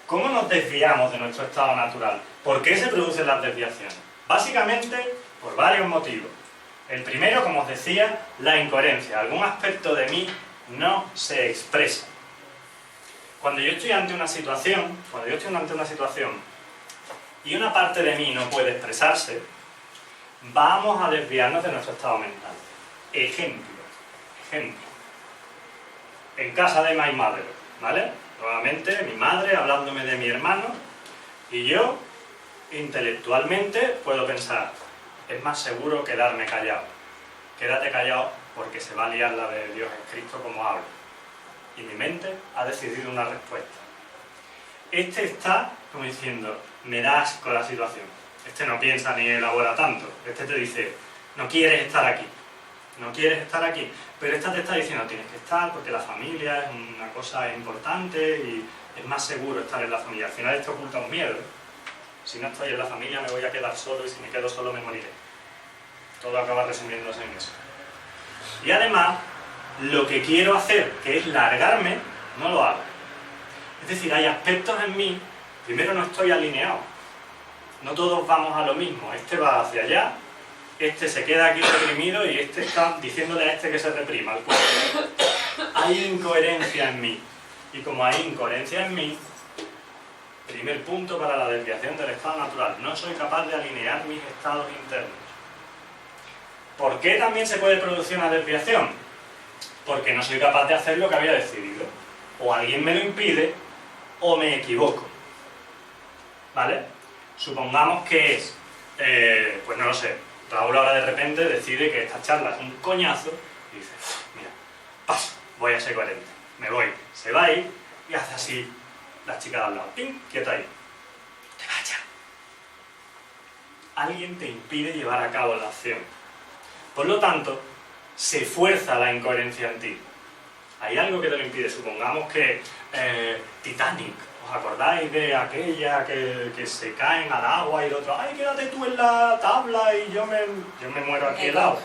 ¿Cómo nos desviamos de nuestro estado natural? ¿Por qué se producen las desviaciones? Básicamente, por varios motivos. El primero, como os decía, la incoherencia. Algún aspecto de mí no se expresa. Cuando yo estoy ante una situación, y una parte de mí no puede expresarse, vamos a desviarnos de nuestro estado mental. Ejemplo. En casa de my mother, ¿vale? Nuevamente, mi madre hablándome de mi hermano, y yo, intelectualmente, puedo pensar, es más seguro quedarme callado. Quédate callado porque se va a liar la de Dios es Cristo como hablo. Y mi mente ha decidido una respuesta. Este está como diciendo, me da asco la situación. Este no piensa ni elabora tanto. Este te dice, no quieres estar aquí. No quieres estar aquí. Pero esta te está diciendo, tienes que estar porque la familia es una cosa importante y es más seguro estar en la familia. Al final esto oculta un miedo. Si no estoy en la familia me voy a quedar solo y si me quedo solo me moriré. Todo acaba resumiéndose en eso. Y además, lo que quiero hacer, que es largarme, no lo hago. Es decir, hay aspectos en mí, primero no estoy alineado. No todos vamos a lo mismo. Este va hacia allá, este se queda aquí reprimido y este está diciéndole a este que se reprima al cuerpo. Hay incoherencia en mí. Y como hay incoherencia en mí, primer punto para la desviación del estado natural. No soy capaz de alinear mis estados internos. ¿Por qué también se puede producir una desviación? Porque no soy capaz de hacer lo que había decidido. O alguien me lo impide, o me equivoco. ¿Vale? Supongamos que es, pues no lo sé, Raúl ahora de repente decide que esta charla es un coñazo y dice, mira, paso, voy a ser coherente, me voy, se va a ir y hace así la chica de al lado, ¡pim!, quieta ahí, no te vayas. Alguien te impide llevar a cabo la acción. Por lo tanto, se fuerza la incoherencia en ti. Hay algo que te lo impide. Supongamos que Titanic, ¿os acordáis de aquella que se caen al agua y el otro, ay, quédate tú en la tabla y yo me muero aquí helado?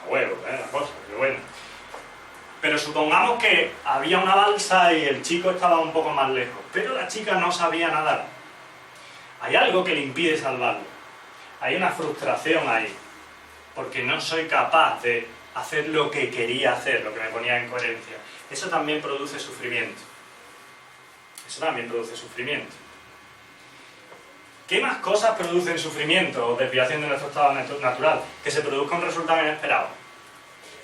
Huevo, la cosa, pero bueno. Pero supongamos que había una balsa y el chico estaba un poco más lejos, pero la chica no sabía nadar. Hay algo que le impide salvarlo. Hay una frustración ahí, porque no soy capaz de hacer lo que quería hacer, lo que me ponía en coherencia. Eso también produce sufrimiento. ¿Qué más cosas producen sufrimiento o desviación de nuestro estado natural? Que se produzca un resultado inesperado.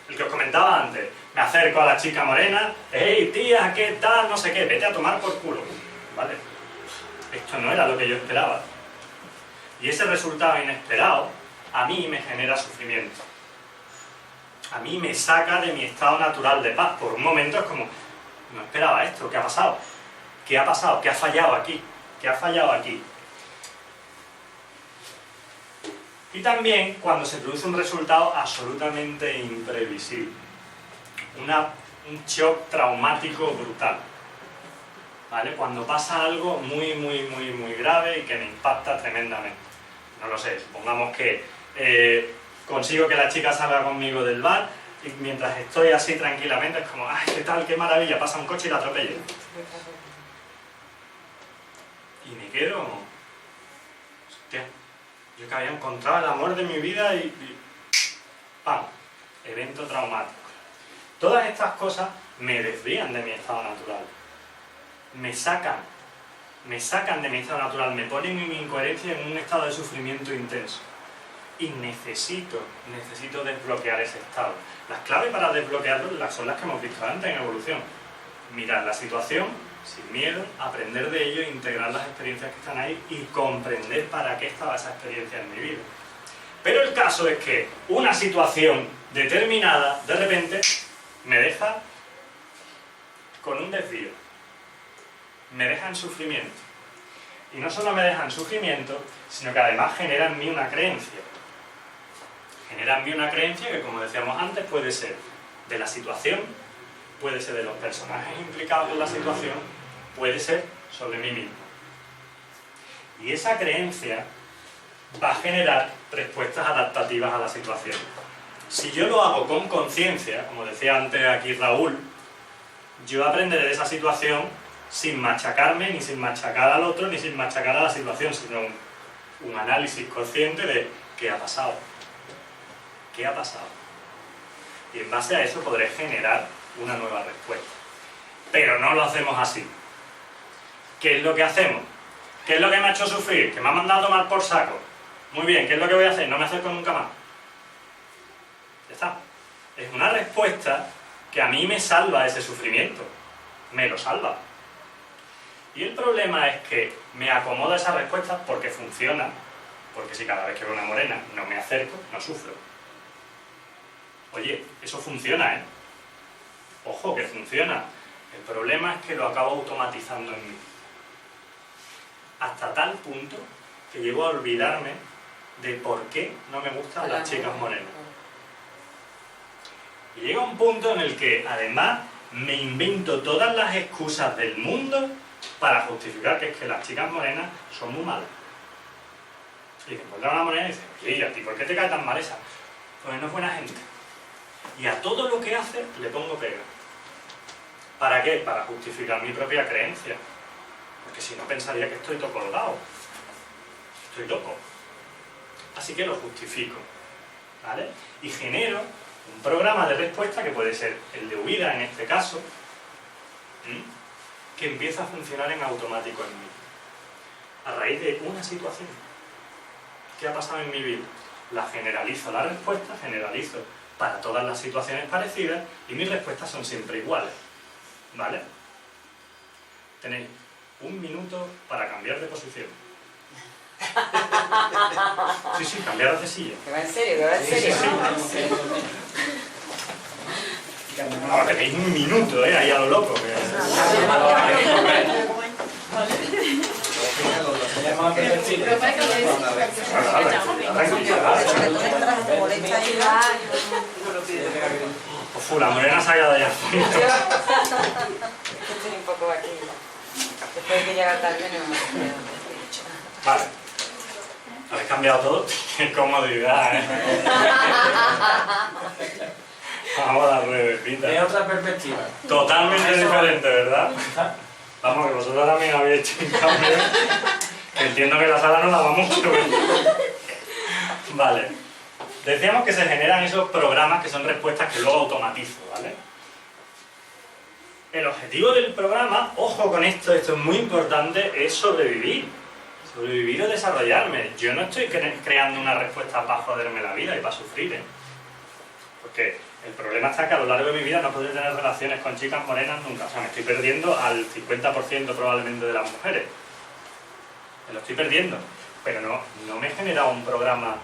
El que os comentaba antes, me acerco a la chica morena, hey tía, ¿qué tal? No sé qué, vete a tomar por culo. ¿Vale? Esto no era lo que yo esperaba. Y ese resultado inesperado a mí me genera sufrimiento. A mí me saca de mi estado natural de paz. Por un momento es como, no esperaba esto, ¿qué ha pasado? ¿Qué ha pasado? ¿Qué ha fallado aquí? ¿Qué ha fallado aquí? Y también cuando se produce un resultado absolutamente imprevisible. Un shock traumático brutal. ¿Vale? Cuando pasa algo muy grave y que me impacta tremendamente. No lo sé, supongamos que consigo que la chica salga conmigo del bar y mientras estoy así tranquilamente es como, ¡ay, qué tal, qué maravilla! Pasa un coche y la atropella. Y me quedo, hostia, yo que había encontrado el amor de mi vida y ¡pam! Evento traumático. Todas estas cosas me desvían de mi estado natural. Me sacan de mi estado natural, me ponen en incoherencia en un estado de sufrimiento intenso. Y necesito desbloquear ese estado. Las claves para desbloquearlo son las que hemos visto antes en evolución. Mirar la situación sin miedo, aprender de ello, integrar las experiencias que están ahí y comprender para qué estaba esa experiencia en mi vida. Pero el caso es que una situación determinada, de repente, me deja con un desvío. Me deja en sufrimiento. Y no solo me deja en sufrimiento, sino que además genera en mí una creencia. Genera en mí una creencia que, como decíamos antes, puede ser de la situación, puede ser de los personajes implicados en la situación, puede ser sobre mí mismo. Y esa creencia va a generar respuestas adaptativas a la situación. Si yo lo hago con conciencia, como decía antes aquí Raúl, yo aprenderé de esa situación sin machacarme, ni sin machacar al otro, ni sin machacar a la situación, sino un análisis consciente de qué ha pasado. ¿Qué ha pasado? Y en base a eso podré generar una nueva respuesta. Pero no lo hacemos así. ¿Qué es lo que hacemos? ¿Qué es lo que me ha hecho sufrir? ¿Que me ha mandado a tomar por saco? Muy bien, ¿qué es lo que voy a hacer? No me acerco nunca más. Ya está. Es una respuesta que a mí me salva ese sufrimiento. Me lo salva. Y el problema es que me acomoda esa respuesta porque funciona. Porque si cada vez que veo una morena no me acerco, no sufro. Oye, eso funciona, ¿eh? Ojo, que funciona. El problema es que lo acabo automatizando en mí. Hasta tal punto que llego a olvidarme de por qué no me gustan las chicas morenas. Y llega un punto en el que, además, me invento todas las excusas del mundo para justificar que es que las chicas morenas son muy malas. Y te encuentras una morena y dices, oye, ¿y a ti por qué te cae tan mal esa? Pues no es buena gente. Y a todo lo que hace le pongo pega. ¿Para qué? Para justificar mi propia creencia. Porque si no pensaría que estoy todo colgado. Estoy loco. Así que lo justifico. ¿Vale? Y genero un programa de respuesta que puede ser el de huida en este caso, que empieza a funcionar en automático en mí. A raíz de una situación. ¿Qué ha pasado en mi vida? La generalizo la respuesta, generalizo para todas las situaciones parecidas y mis respuestas son siempre iguales. ¿Vale? Tenéis 1 minuto para cambiar de posición. Sí, sí, cambiar de silla. Que va en serio, que va en serio. Sí, sí. No, tenéis 1 minuto, ahí a lo loco. La morena salga de allá. Estoy un poco aquí. Después de que llega tarde no me Vale. Habéis cambiado todo. Qué comodidad, ¿eh? Vamos a la revesita. Es otra perspectiva. Totalmente diferente, ¿verdad? Vamos, que vosotros también habéis hecho un cambio. Que entiendo que la sala no la vamos a ver. Vale. Decíamos que se generan esos programas que son respuestas que luego automatizo, ¿vale? El objetivo del programa, ojo con esto es muy importante, es sobrevivir. Sobrevivir o desarrollarme. Yo no estoy creando una respuesta para joderme la vida y para sufrir, ¿eh? Porque el problema está que a lo largo de mi vida no podré tener relaciones con chicas morenas nunca. O sea, me estoy perdiendo al 50% probablemente de las mujeres. Me lo estoy perdiendo. Pero no me he generado un programa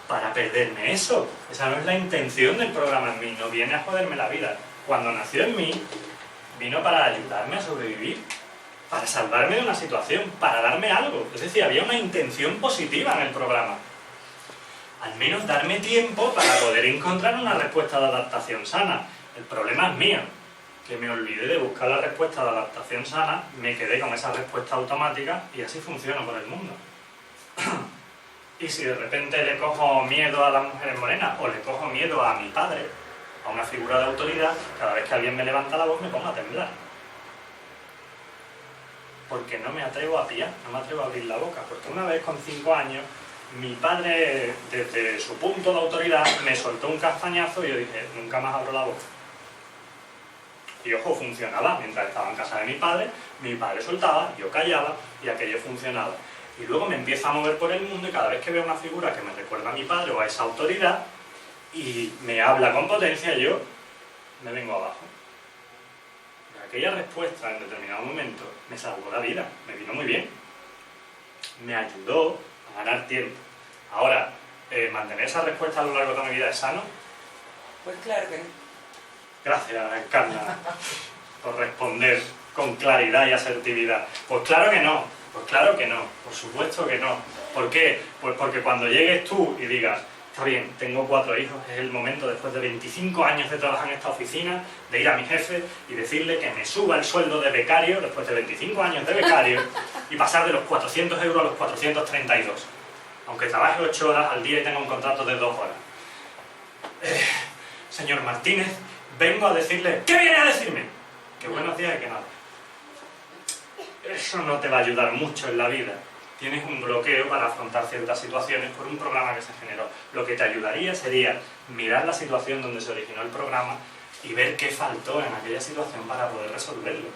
para perderme eso. Esa no es la intención del programa en mí. No viene a joderme la vida. Cuando nació en mí, vino para ayudarme a sobrevivir. Para salvarme de una situación, para darme algo. Es decir, había una intención positiva en el programa. Al menos darme tiempo para poder encontrar una respuesta de adaptación sana. El problema es mío, que me olvidé de buscar la respuesta de adaptación sana, me quedé con esa respuesta automática y así funciono por el mundo. Y si de repente le cojo miedo a las mujeres morenas o le cojo miedo a mi padre, a una figura de autoridad, cada vez que alguien me levanta la voz me pongo a temblar. Porque no me atrevo a pillar, no me atrevo a abrir la boca. Porque una vez con 5 años, mi padre, desde su punto de autoridad, me soltó un castañazo y yo dije, nunca más abro la boca. Y ojo, funcionaba. Mientras estaba en casa de mi padre soltaba, yo callaba y aquello funcionaba. Y luego me empiezo a mover por el mundo y cada vez que veo una figura que me recuerda a mi padre o a esa autoridad y me habla con potencia, yo me vengo abajo. Aquella respuesta en determinado momento me salvó la vida, me vino muy bien. Me ayudó a ganar tiempo. Ahora, ¿mantener esa respuesta a lo largo de toda mi vida es sano? Pues claro que no. Gracias, Encarna, por responder con claridad y asertividad. Pues claro que no, pues claro que no, por supuesto que no. ¿Por qué? Pues porque cuando llegues tú y digas, está bien, tengo 4 hijos, es el momento, después de 25 años de trabajar en esta oficina, de ir a mi jefe y decirle que me suba el sueldo de becario, después de 25 años de becario, y pasar de los 400 euros a los 432. Aunque trabaje 8 horas al día y tenga un contrato de 2 horas. Señor Martínez, vengo a decirle... ¿Qué viene a decirme? Que buenos días y que nada. eso no te va a ayudar mucho en la vida. Tienes un bloqueo para afrontar ciertas situaciones por un programa que se generó. Lo que te ayudaría sería mirar la situación donde se originó el programa y ver qué faltó en aquella situación para poder resolverlo.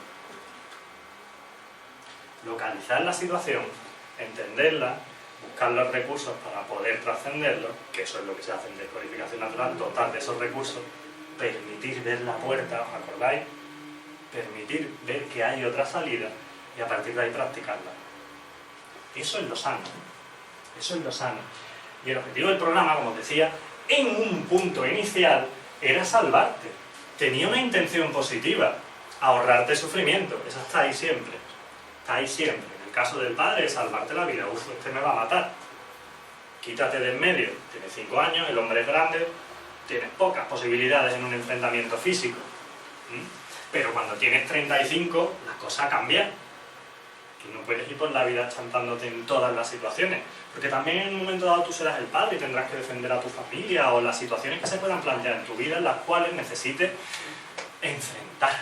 Localizar la situación, entenderla, buscar los recursos para poder trascenderlo, que eso es lo que se hace en descodificación natural, dotar de esos recursos, permitir ver la puerta, ¿os acordáis? Permitir ver que hay otra salida y a partir de ahí practicarla. Eso es lo sano. Eso es lo sano. Y el objetivo del programa, como os decía, en un punto inicial era salvarte. Tenía una intención positiva, ahorrarte sufrimiento. Esa está ahí siempre. Está ahí siempre. En el caso del padre, es salvarte la vida. Uf, este me va a matar. Quítate de en medio. Tienes 5 años, el hombre es grande, tienes pocas posibilidades en un enfrentamiento físico. Pero cuando tienes 35, la cosa cambia. Tú no puedes ir por la vida chantándote en todas las situaciones, porque también en un momento dado tú serás el padre y tendrás que defender a tu familia o las situaciones que se puedan plantear en tu vida en las cuales necesites enfrentar.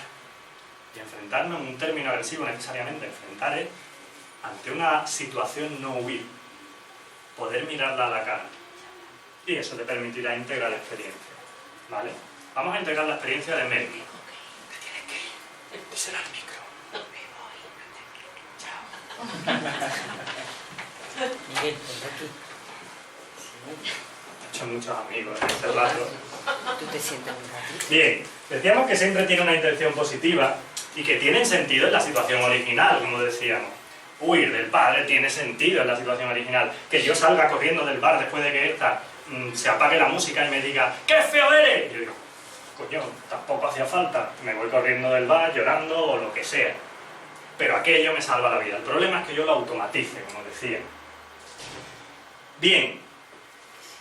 Y enfrentar no en un término agresivo necesariamente, enfrentar es ante una situación no huir, poder mirarla a la cara. Y eso te permitirá integrar la experiencia. ¿Vale? Vamos a integrar la experiencia de Mary. Te tienes que ir. Díselo al micro. Miguel, ven aquí. He hecho muchos amigos en este rato. Tú te sientas un ratito. Bien, decíamos que siempre tiene una intención positiva y que tiene sentido en la situación original, como decíamos. Huir del padre tiene sentido en la situación original. Que yo salga corriendo del bar después de que esta se apague la música y me diga ¡qué feo eres! Y yo digo, coño, tampoco hacía falta. Me voy corriendo del bar llorando o lo que sea. Pero aquello me salva la vida. El problema es que yo lo automatice, como decía. Bien,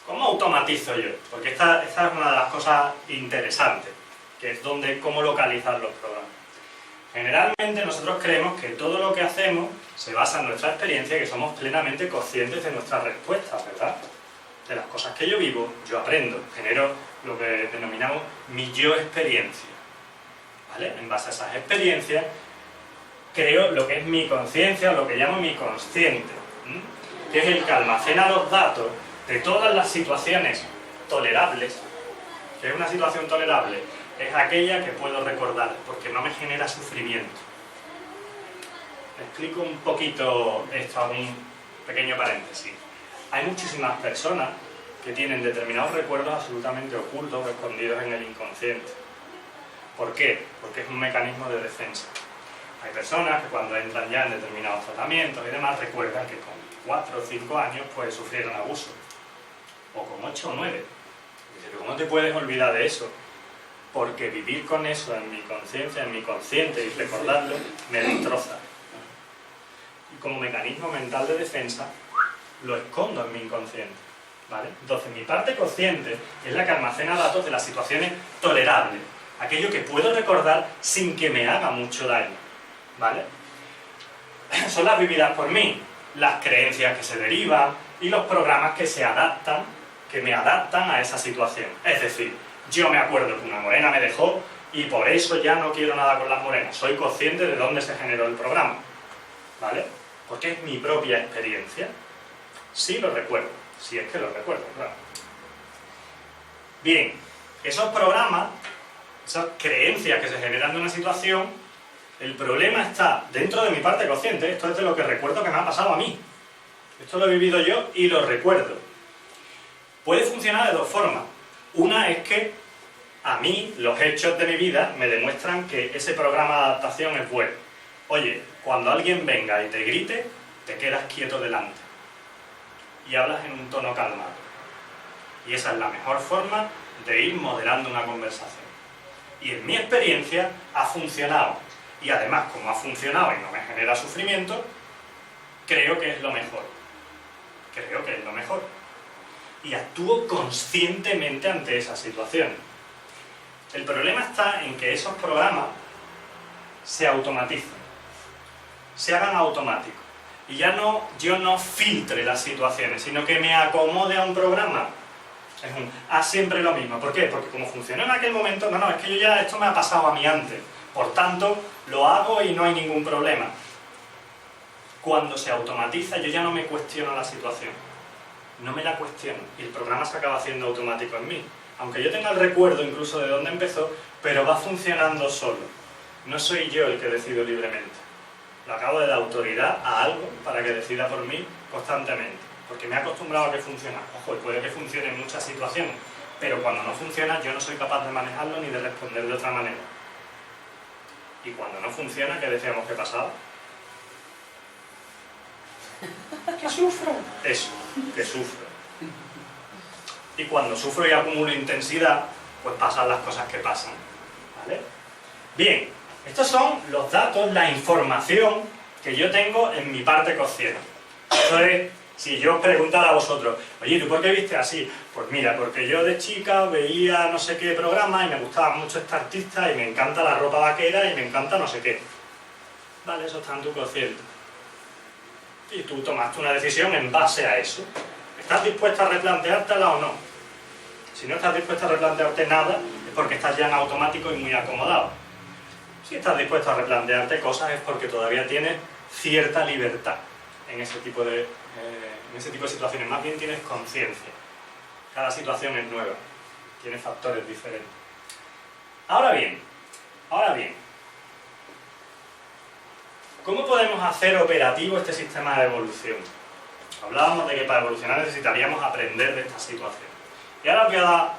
¿cómo automatizo yo? Porque esta es una de las cosas interesantes, que es cómo localizar los programas. Generalmente nosotros creemos que todo lo que hacemos se basa en nuestra experiencia y que somos plenamente conscientes de nuestras respuestas, ¿verdad? De las cosas que yo vivo, yo aprendo, genero lo que denominamos mi yo experiencia. ¿Vale? En base a esas experiencias, creo lo que es mi conciencia, lo que llamo mi consciente, que es el que almacena los datos de todas las situaciones tolerables. ¿Qué es una situación tolerable? Es aquella que puedo recordar, porque no me genera sufrimiento. Explico un poquito esto, un pequeño paréntesis. Hay muchísimas personas que tienen determinados recuerdos absolutamente ocultos o escondidos en el inconsciente. ¿Por qué? Porque es un mecanismo de defensa. Hay personas que cuando entran ya en determinados tratamientos y demás recuerdan que con 4 o 5 años pues sufrieron abuso. O con 8 o 9. Dice, ¿cómo te puedes olvidar de eso? Porque vivir con eso en mi conciencia, en mi consciente y recordarlo, me destroza. Y como mecanismo mental de defensa, lo escondo en mi inconsciente. ¿Vale? Entonces mi parte consciente es la que almacena datos de las situaciones tolerables. Aquello que puedo recordar sin que me haga mucho daño. ¿Vale? Son las vividas por mí, las creencias que se derivan y los programas que se adaptan, que me adaptan a esa situación. Es decir, yo me acuerdo que una morena me dejó y por eso ya no quiero nada con las morenas. Soy consciente de dónde se generó el programa. ¿Vale? Porque es mi propia experiencia. Sí lo recuerdo, si es que lo recuerdo, claro. Bien, esos programas, esas creencias que se generan de una situación, el problema está dentro de mi parte consciente. Esto es de lo que recuerdo que me ha pasado a mí. Esto lo he vivido yo y lo recuerdo. Puede funcionar de dos formas. Una es que a mí los hechos de mi vida me demuestran que ese programa de adaptación es bueno. Oye, cuando alguien venga y te grite, te quedas quieto delante y hablas en un tono calmado. Y esa es la mejor forma de ir modelando una conversación. Y en mi experiencia ha funcionado. Y además, como ha funcionado y no me genera sufrimiento, creo que es lo mejor. Creo que es lo mejor. Y actúo conscientemente ante esa situación. El problema está en que esos programas se automaticen, se hagan automáticos. Y ya no, yo no filtre las situaciones, sino que me acomode a un programa. Es siempre lo mismo. ¿Por qué? Porque como funcionó en aquel momento, no, es que esto me ha pasado a mí antes. Por tanto, lo hago y no hay ningún problema. Cuando se automatiza, yo ya no me cuestiono la situación. No me la cuestiono. Y el programa se acaba haciendo automático en mí. Aunque yo tenga el recuerdo incluso de dónde empezó, pero va funcionando solo. No soy yo el que decido libremente. Lo acabo de dar autoridad a algo para que decida por mí constantemente. Porque me he acostumbrado a que funcione. Ojo, y puede que funcione en muchas situaciones. Pero cuando no funciona, yo no soy capaz de manejarlo ni de responder de otra manera. Y cuando no funciona, ¿qué decíamos que pasaba? ¡Que sufro! Eso, que sufro. Y cuando sufro y acumulo intensidad, pues pasan las cosas que pasan. ¿Vale? Bien, estos son los datos, la información que yo tengo en mi parte consciente. Eso es, si yo os preguntara a vosotros, oye, ¿tú por qué viste así? Pues mira, porque yo de chica veía no sé qué programa y me gustaba mucho este artista y me encanta la ropa vaquera y me encanta no sé qué. Vale, eso está en tu consciente. Y tú tomaste una decisión en base a eso. ¿Estás dispuesta a replanteártela o no? Si no estás dispuesta a replantearte nada, es porque estás ya en automático y muy acomodado. Si estás dispuesto a replantearte cosas, es porque todavía tienes cierta libertad en ese tipo de situaciones. Más bien tienes conciencia. Cada situación es nueva. Tiene factores diferentes. Ahora bien, ¿cómo podemos hacer operativo este sistema de evolución? Hablábamos de que para evolucionar necesitaríamos aprender de esta situación. Y ahora os voy a dar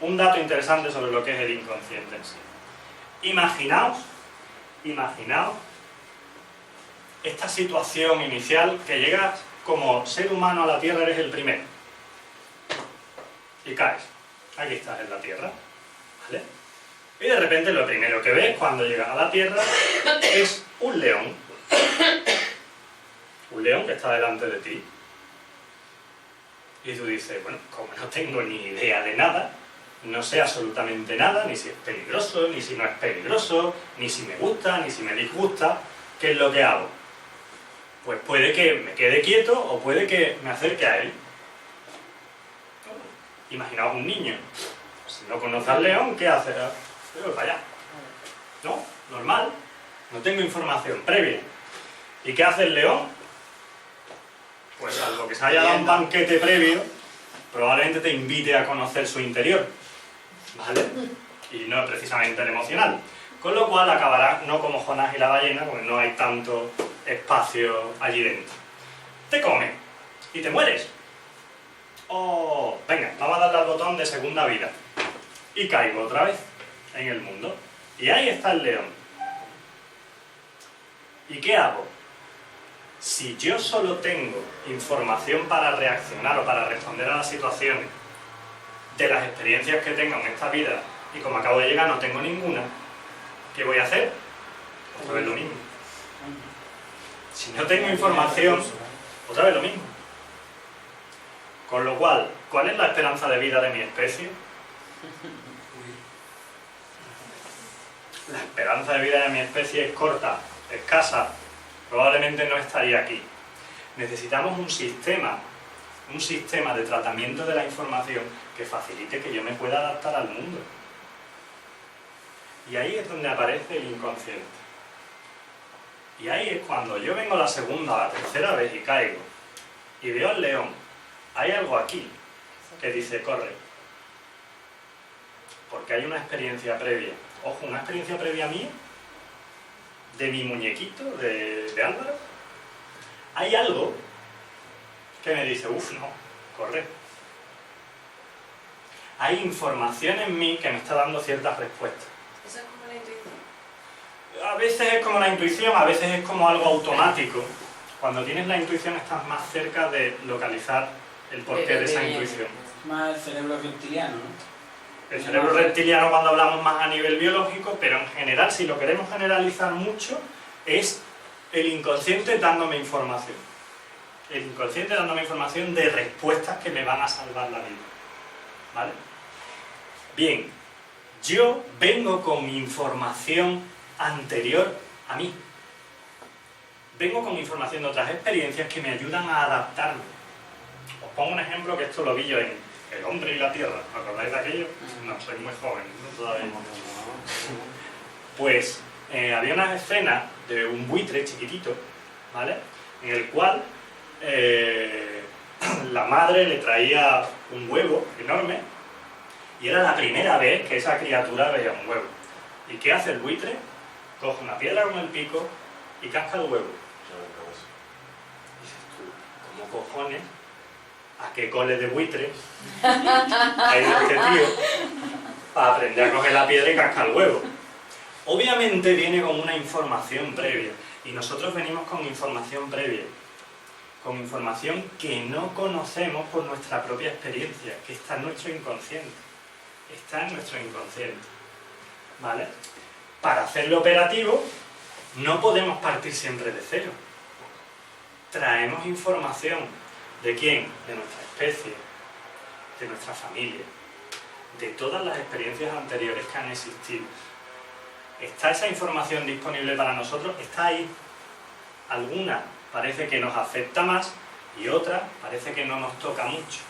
un dato interesante sobre lo que es el inconsciente en sí. Imaginaos esta situación inicial que llegas como ser humano a la Tierra, eres el primero. Y caes. Aquí estás en la Tierra. ¿Vale? Y de repente lo primero que ves cuando llegas a la Tierra es un león. Un león que está delante de ti. Y tú dices, bueno, como no tengo ni idea de nada, no sé absolutamente nada, ni si es peligroso, ni si no es peligroso, ni si me gusta, ni si me disgusta, ¿qué es lo que hago? Pues puede que me quede quieto o puede que me acerque a él. Imaginaos un niño. Si no conoce al león, ¿qué hace? Voy para allá. ¿No? Normal. No tengo información previa. ¿Y qué hace el león? Pues algo que se haya dado un banquete previo, probablemente te invite a conocer su interior. ¿Vale? Y no precisamente el emocional. Con lo cual acabará no como Jonás y la ballena, porque no hay tanto espacio allí dentro. Te come y te mueres. Oh, venga, vamos a darle al botón de segunda vida. Y caigo otra vez en el mundo. Y ahí está el león. ¿Y qué hago? Si yo solo tengo información para reaccionar o para responder a las situaciones de las experiencias que tengo en esta vida, y como acabo de llegar no tengo ninguna, ¿qué voy a hacer? Otra vez lo mismo. Si no tengo información, otra vez lo mismo. Con lo cual, ¿cuál es la esperanza de vida de mi especie? La esperanza de vida de mi especie es corta, escasa. Probablemente no estaría aquí. Necesitamos un sistema de tratamiento de la información que facilite que yo me pueda adaptar al mundo. Y ahí es donde aparece el inconsciente. Y ahí es cuando yo vengo la segunda o la tercera vez y caigo y veo al león. Hay algo aquí que dice, corre. Porque hay una experiencia previa. Ojo, una experiencia previa mía, de mi muñequito, de Álvaro. Hay algo que me dice, uff, no, corre. Hay información en mí que me está dando ciertas respuestas. ¿Eso es como la intuición? A veces es como la intuición, a veces es como algo automático. Cuando tienes la intuición estás más cerca de localizar el porqué de esa intuición. Más el cerebro reptiliano, ¿no? El cerebro reptiliano cuando hablamos más a nivel biológico, pero en general, si lo queremos generalizar mucho, es el inconsciente dándome información. El inconsciente dándome información de respuestas que me van a salvar la vida. ¿Vale? Bien, yo vengo con información anterior a mí. Vengo con información de otras experiencias que me ayudan a adaptarme. Os pongo un ejemplo que esto lo vi yo en El hombre y la tierra. ¿Os acordáis de aquello? No, soy muy joven, ¿no? Todavía. Pues había una escena de un buitre chiquitito ¿vale? En el cual la madre le traía un huevo enorme y era la primera vez que esa criatura veía un huevo. ¿Y qué hace el buitre? Coge una piedra con el pico y casca el huevo. Y dices tú, ¿cómo cojones? ¿A qué cole de buitre ha ido este tío para aprender a coger la piedra y cascar el huevo? Obviamente viene con una información previa, y nosotros venimos con información previa, con información que no conocemos por nuestra propia experiencia, que está en nuestro inconsciente. Está en nuestro inconsciente, ¿vale? Para hacerlo operativo, no podemos partir siempre de cero. Traemos información. ¿De quién? De nuestra especie, de nuestra familia, de todas las experiencias anteriores que han existido. ¿Está esa información disponible para nosotros? Está ahí. Alguna parece que nos afecta más y otra parece que no nos toca mucho.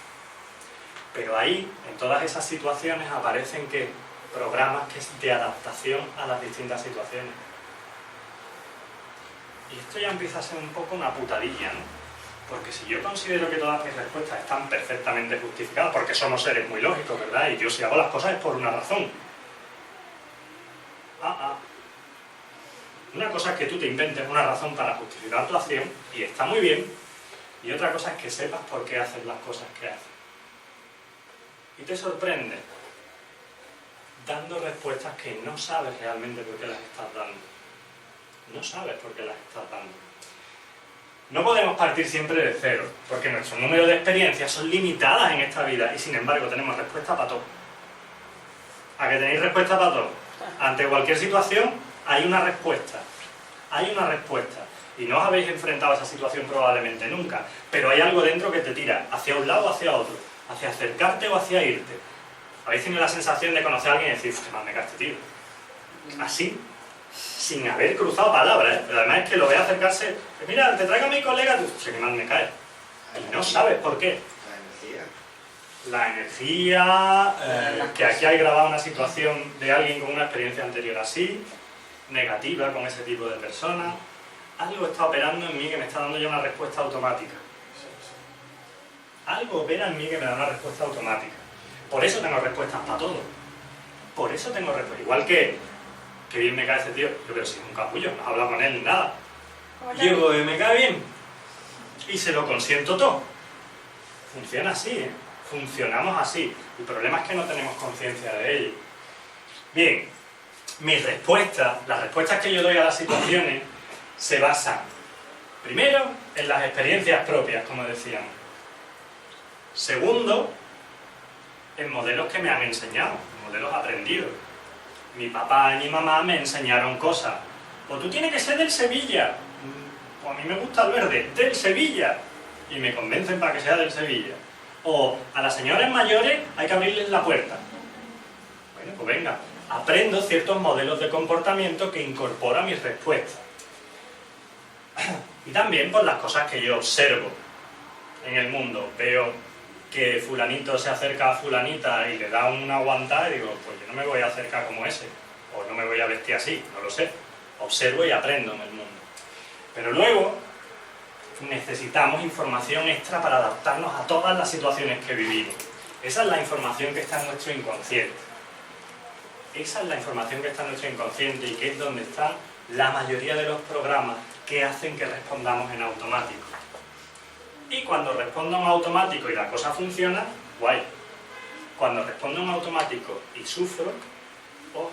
Pero ahí, en todas esas situaciones, aparecen ¿qué? Programas de adaptación a las distintas situaciones. Y esto ya empieza a ser un poco una putadilla, ¿no? Porque si yo considero que todas mis respuestas están perfectamente justificadas, porque somos seres muy lógicos, ¿verdad? Y yo si hago las cosas es por una razón. Una cosa es que tú te inventes una razón para justificar tu acción, y está muy bien, y otra cosa es que sepas por qué haces las cosas que haces. Y te sorprende dando respuestas que no sabes realmente por qué las estás dando. No sabes por qué las estás dando. No podemos partir siempre de cero, porque nuestro número de experiencias son limitadas en esta vida, y sin embargo tenemos respuesta para todo. ¿A que tenéis respuesta para todo? Ante cualquier situación hay una respuesta. Hay una respuesta. Y no os habéis enfrentado a esa situación probablemente nunca, pero hay algo dentro que te tira hacia un lado o hacia otro, hacia acercarte o hacia irte. ¿Habéis tenido la sensación de conocer a alguien y decir, qué mal me cae este tío? Así, sin haber cruzado palabras, ¿eh? Pero además es que lo ve acercarse, mira, te traigo a mi colega, tú, qué mal me cae. Y no sabes por qué. La energía, que aquí hay grabado una situación de alguien con una experiencia anterior así, negativa con ese tipo de personas. Algo está operando en mí que me está dando ya una respuesta automática. Algo opera en mí que me da una respuesta automática. Por eso tengo respuestas para todo. Por eso tengo respuestas. Igual que bien me cae ese tío. Yo pero si es un capullo, no he hablado con él ni nada. Llego, me cae bien. Y se lo consiento todo. Funciona así, ¿eh? Funcionamos así. El problema es que no tenemos conciencia de ello. Bien, mis respuestas, las respuestas que yo doy a las situaciones, se basan, primero, en las experiencias propias, como decíamos. Segundo, en modelos que me han enseñado, modelos aprendidos. Mi papá y mi mamá me enseñaron cosas. O tú tienes que ser del Sevilla, o a mí me gusta el verde, del Sevilla, y me convencen para que sea del Sevilla. O a las señoras mayores hay que abrirles la puerta. Bueno, pues venga, aprendo ciertos modelos de comportamiento que incorporan mis respuestas. Y también por las cosas que yo observo en el mundo. Veo que fulanito se acerca a fulanita y le da una aguantada y digo, pues yo no me voy a acercar como ese, o no me voy a vestir así, no lo sé. Observo y aprendo en el mundo. Pero luego necesitamos información extra para adaptarnos a todas las situaciones que vivimos. Esa es la información que está en nuestro inconsciente. Esa es la información que está en nuestro inconsciente y que es donde están la mayoría de los programas que hacen que respondamos en automático. Y cuando respondo en automático y la cosa funciona, guay. Cuando respondo en automático y sufro, oh,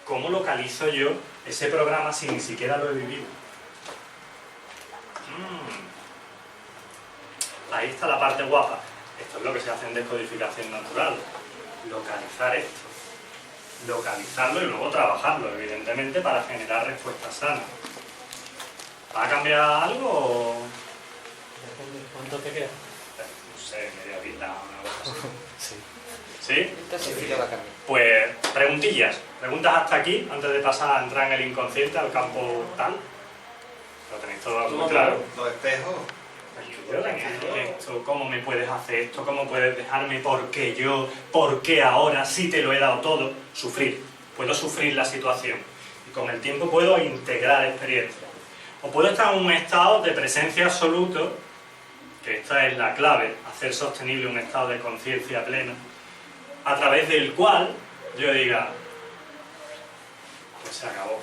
¿cómo localizo yo ese programa si ni siquiera lo he vivido? Ahí está la parte guapa. Esto es lo que se hace en descodificación natural. Localizar esto. Localizarlo y luego trabajarlo, evidentemente, para generar respuestas sanas. ¿Va a cambiar algo o...? ¿Cuánto te queda? No sé, media vida o una cosa así. Sí. ¿Sí? Entonces sí que va a cambiar. Pues, preguntillas. Preguntas hasta aquí, antes de pasar a entrar en el inconsciente, al campo tal. Lo tenéis todo muy claro. Los espejos. Yo tengo esto, ¿cómo me puedes hacer esto? ¿Cómo puedes dejarme? ¿Por qué yo? ¿Por qué ahora? Si te lo he dado todo. Sufrir. Puedo sufrir la situación. Y con el tiempo puedo integrar experiencias. O puedo estar en un estado de presencia absoluto, que esta es la clave, hacer sostenible un estado de conciencia plena, a través del cual yo diga, pues se acabó.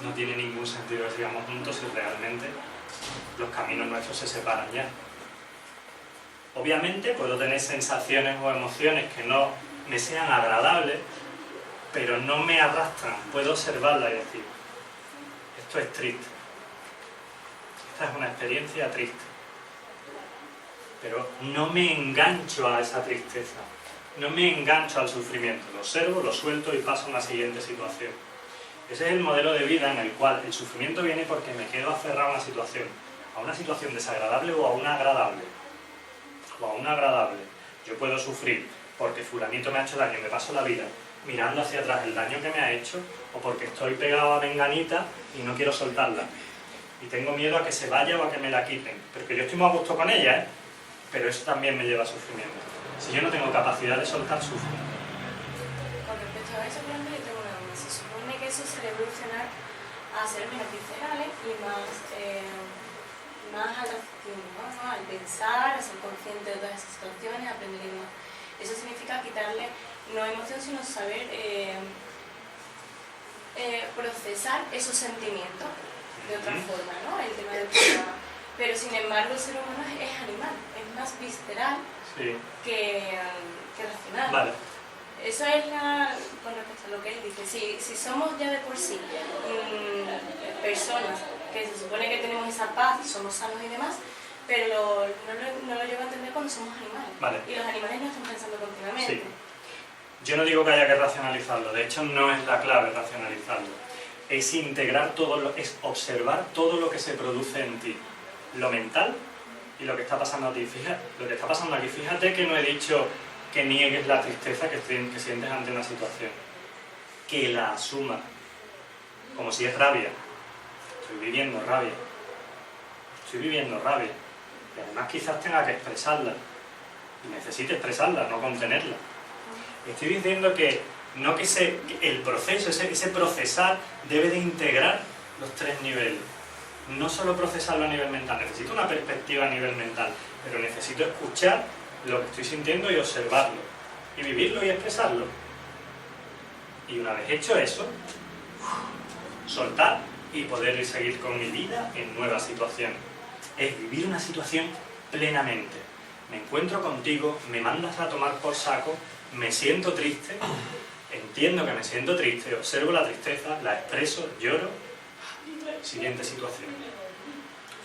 No tiene ningún sentido que sigamos juntos si realmente los caminos nuestros se separan ya. Obviamente puedo tener sensaciones o emociones que no me sean agradables, pero no me arrastran. Puedo observarla y decir, esto es triste. Esta es una experiencia triste. Pero no me engancho a esa tristeza. No me engancho al sufrimiento. Lo observo, lo suelto y paso a una siguiente situación. Ese es el modelo de vida en el cual el sufrimiento viene porque me quedo aferrado a una situación desagradable o a una agradable. Yo puedo sufrir porque fulanito me ha hecho daño y me paso la vida mirando hacia atrás el daño que me ha hecho, o porque estoy pegado a menganita y no quiero soltarla. Y tengo miedo a que se vaya o a que me la quiten. Porque yo estoy muy a gusto con ella, pero eso también me lleva a sufrimiento. Si yo no tengo capacidad de soltar, sufro. Con respecto a eso, por ejemplo, yo tengo una duda. Se supone que eso se debe evolucionar a ser menos viscerales y más a la acción, ¿no? Al pensar, a ser consciente de todas esas situaciones, a aprender más. Eso significa quitarle no emoción, sino saber procesar esos sentimientos de otra forma, ¿no? El tema del programa. Pero sin embargo el ser humano es animal, es más visceral que racional. Vale. Eso es con respecto a lo que él dice. Si somos ya de por sí personas que se supone que tenemos esa paz, somos sanos y demás, pero no lo llevo a entender cuando somos animales. Vale. Y los animales no están pensando continuamente. Sí. Yo no digo que haya que racionalizarlo, de hecho no es la clave racionalizarlo. Es integrar es observar todo lo que se produce en ti. Lo mental y lo que está pasando a ti. Fíjate, lo que está pasando aquí, fíjate que no he dicho que niegues la tristeza que sientes ante una situación. Que la asumas. Como si es rabia. Estoy viviendo rabia. Y además quizás tenga que expresarla. Y necesite expresarla, no contenerla. Estoy diciendo que no que el proceso, ese procesar debe de integrar los tres niveles. No solo procesarlo a nivel mental, necesito una perspectiva a nivel mental, pero necesito escuchar lo que estoy sintiendo y observarlo, y vivirlo y expresarlo. Y una vez hecho eso, soltar y poder seguir con mi vida en nuevas situaciones. Es vivir una situación plenamente. Me encuentro contigo, me mandas a tomar por saco, me siento triste, entiendo que me siento triste, observo la tristeza, la expreso, lloro, siguiente situación.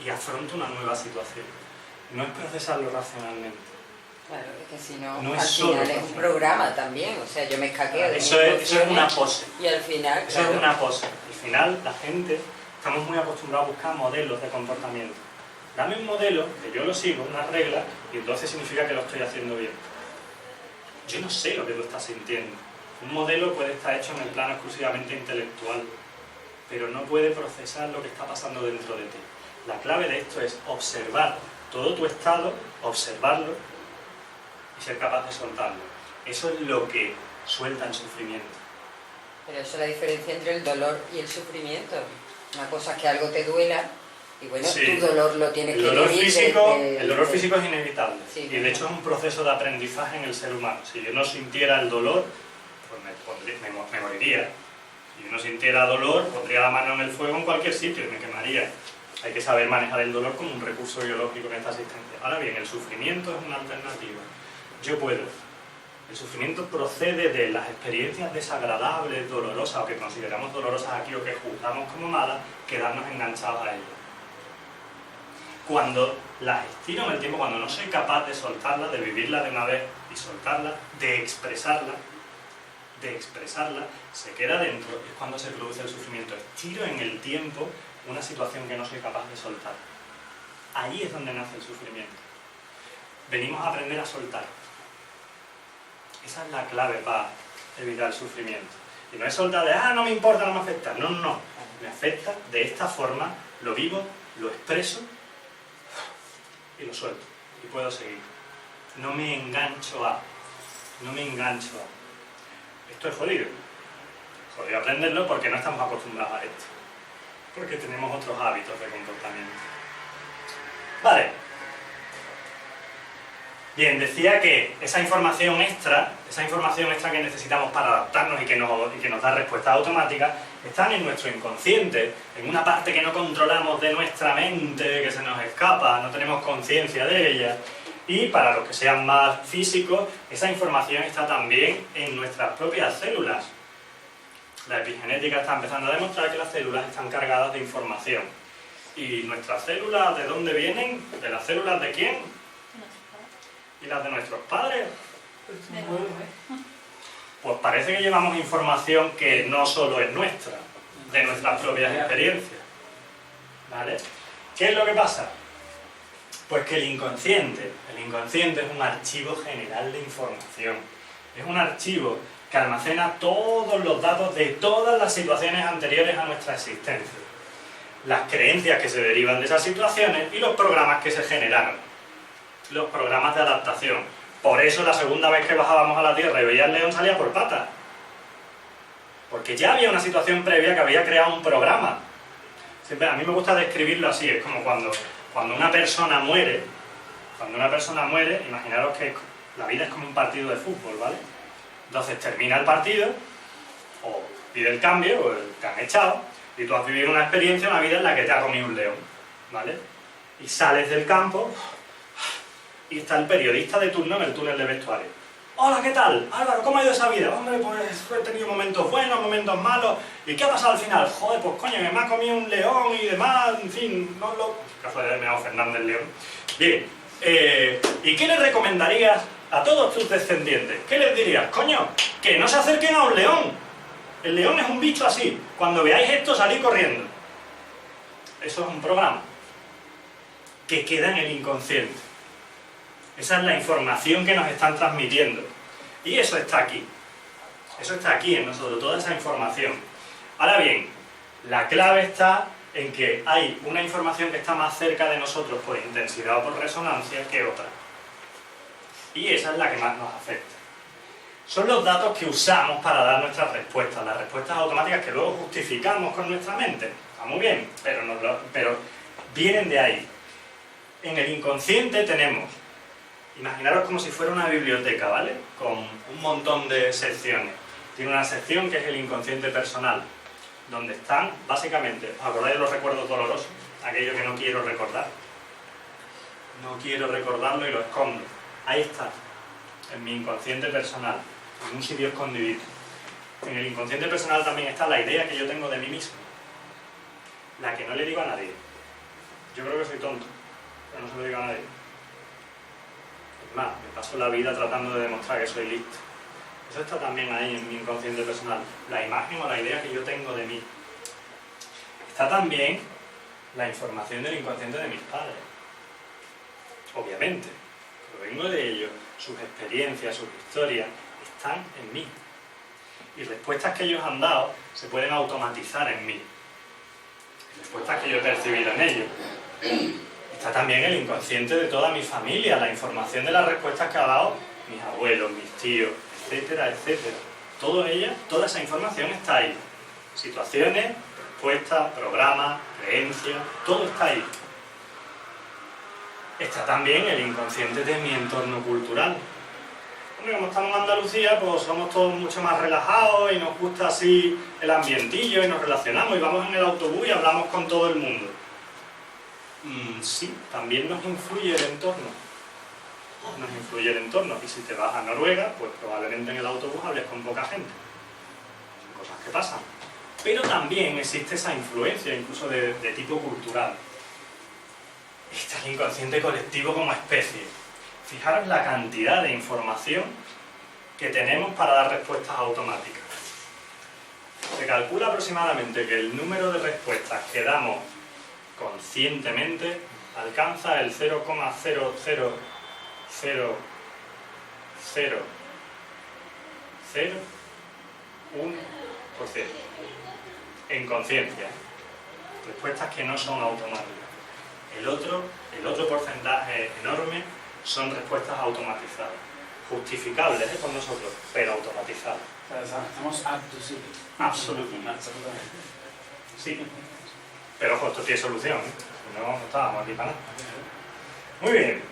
Y afronto una nueva situación. No es procesarlo racionalmente. Claro, es que si no, No al es solo final es un racional. programa también, o sea, yo me escaqueo de Eso mis es una emociones pose. y al final, Eso es una pose. Al final, la gente, estamos muy acostumbrados a buscar modelos de comportamiento. Dame un modelo, que yo lo sigo, una regla, y entonces significa que lo estoy haciendo bien. Yo no sé lo que tú estás sintiendo. Un modelo puede estar hecho en el plano exclusivamente intelectual, pero no puede procesar lo que está pasando dentro de ti. La clave de esto es observar todo tu estado, observarlo y ser capaz de soltarlo. Eso es lo que suelta el sufrimiento. pero eso es la diferencia entre el dolor y el sufrimiento. Una cosa es que algo te duela y bueno, Sí. tu dolor lo tienes El que dolor vivir físico es inevitable. Sí, Y de hecho es un proceso de aprendizaje en el ser humano. Si yo no sintiera el dolor, pues me moriría. Si yo no sintiera dolor, pondría la mano en el fuego en cualquier sitio y me quemaría. Hay que saber manejar el dolor como un recurso biológico en esta existencia. Ahora bien, el sufrimiento es una alternativa. Yo puedo. El sufrimiento procede de las experiencias desagradables, dolorosas, o que consideramos dolorosas aquí o que juzgamos como malas, quedarnos enganchados a ellas. Cuando las estiro en el tiempo, cuando no soy capaz de soltarla, de vivirla de una vez y soltarla, de expresarla, se queda dentro, es cuando se produce el sufrimiento. Estiro en el tiempo una situación que no soy capaz de soltar. Ahí es donde nace el sufrimiento. Venimos a aprender a soltar. Esa es la clave para evitar el sufrimiento. Y no es soltar de, no me importa, no me afecta. No, no, no. Me afecta de esta forma, lo vivo, lo expreso y lo suelto. Y puedo seguir. No me engancho a. Esto es jodido. Jodido aprenderlo porque no estamos acostumbrados a esto. porque tenemos otros hábitos de comportamiento. Vale. Bien, decía que esa información extra que necesitamos para adaptarnos y que nos da respuestas automáticas, están en nuestro inconsciente, en una parte que no controlamos de nuestra mente, que se nos escapa, no tenemos conciencia de ella. Y para los que sean más físicos, esa información está también en nuestras propias células. La epigenética está empezando a demostrar que las células están cargadas de información. ¿Y nuestras células de dónde vienen? ¿De las células de quién? ¿Y las de nuestros padres? Pues parece que llevamos información que no solo es nuestra, de nuestras propias experiencias. ¿Vale? ¿Qué es lo que pasa? Pues que el inconsciente es un archivo general de información. Es un archivo que almacena todos los datos de todas las situaciones anteriores a nuestra existencia. Las creencias que se derivan de esas situaciones y los programas que se generaron. Los programas de adaptación. Por eso la segunda vez que bajábamos a la Tierra y veía al león salía por patas. Porque ya había una situación previa que había creado un programa. Siempre, a mí me gusta describirlo así, es como cuando una persona muere, imaginaros que la vida es como un partido de fútbol, ¿vale? Entonces termina el partido, o pide el cambio, o te han echado, y tú has vivido una experiencia, una vida en la que te ha comido un león, ¿vale? Y sales del campo, y está el periodista de turno en el túnel de vestuario. Hola, ¿qué tal? Álvaro, ¿cómo ha ido esa vida? Hombre, pues he tenido momentos buenos, momentos malos. ¿Y qué ha pasado al final? Joder, pues coño, me ha comido un león y demás, en fin, no lo... Caso de me ha Fernández León. Bien, ¿y qué le recomendarías a todos tus descendientes? ¿Qué les dirías? Coño, que no se acerquen a un león. El león es un bicho así. Cuando veáis esto, salid corriendo. Eso es un programa que queda en el inconsciente. Esa es la información que nos están transmitiendo. Y eso está aquí. Eso está aquí en nosotros, toda esa información. Ahora bien, la clave está en que hay una información que está más cerca de nosotros por intensidad o por resonancia que otra. Y esa es la que más nos afecta. Son los datos que usamos para dar nuestras respuestas, las respuestas automáticas que luego justificamos con nuestra mente. Está muy bien, pero vienen de ahí. En el inconsciente tenemos... Imaginaros como si fuera una biblioteca, ¿vale? Con un montón de secciones. Tiene una sección que es el inconsciente personal, donde están, básicamente, ¿os acordáis de los recuerdos dolorosos? Aquello que no quiero recordar. No quiero recordarlo y lo escondo. Ahí está, en mi inconsciente personal, en un sitio escondidito. En el inconsciente personal también está la idea que yo tengo de mí mismo. La que no le digo a nadie. Yo creo que soy tonto, pero no se lo digo a nadie. Más, me paso la vida tratando de demostrar que soy listo. Eso está también ahí en mi inconsciente personal. La imagen o la idea que yo tengo de mí. Está también la información del inconsciente de mis padres. Obviamente, provengo de ellos, sus experiencias, sus historias, están en mí. Y respuestas que ellos han dado se pueden automatizar en mí. Respuestas que yo he percibido en ellos. Está también el inconsciente de toda mi familia, la información de las respuestas que ha dado mis abuelos, mis tíos, etcétera, etcétera. Toda esa información está ahí. Situaciones, respuestas, programas, creencias, todo está ahí. Está también el inconsciente de mi entorno cultural. Hombre, como estamos en Andalucía, pues somos todos mucho más relajados y nos gusta así el ambientillo y nos relacionamos y vamos en el autobús y hablamos con todo el mundo. Sí, también nos influye el entorno. Nos influye el entorno. Y si te vas a Noruega, pues probablemente en el autobús hables con poca gente. Son cosas que pasan. Pero también existe esa influencia, incluso de tipo cultural. Está el inconsciente colectivo como especie. Fijaros la cantidad de información que tenemos para dar respuestas automáticas. Se calcula aproximadamente que el número de respuestas que damos conscientemente alcanza el 0,0000001% en conciencia. Respuestas que no son automáticas. El otro porcentaje enorme son respuestas automatizadas, justificables por nosotros, pero Pero ojo, esto tiene solución, ¿eh? Si no, no estábamos aquí para nada. Muy bien.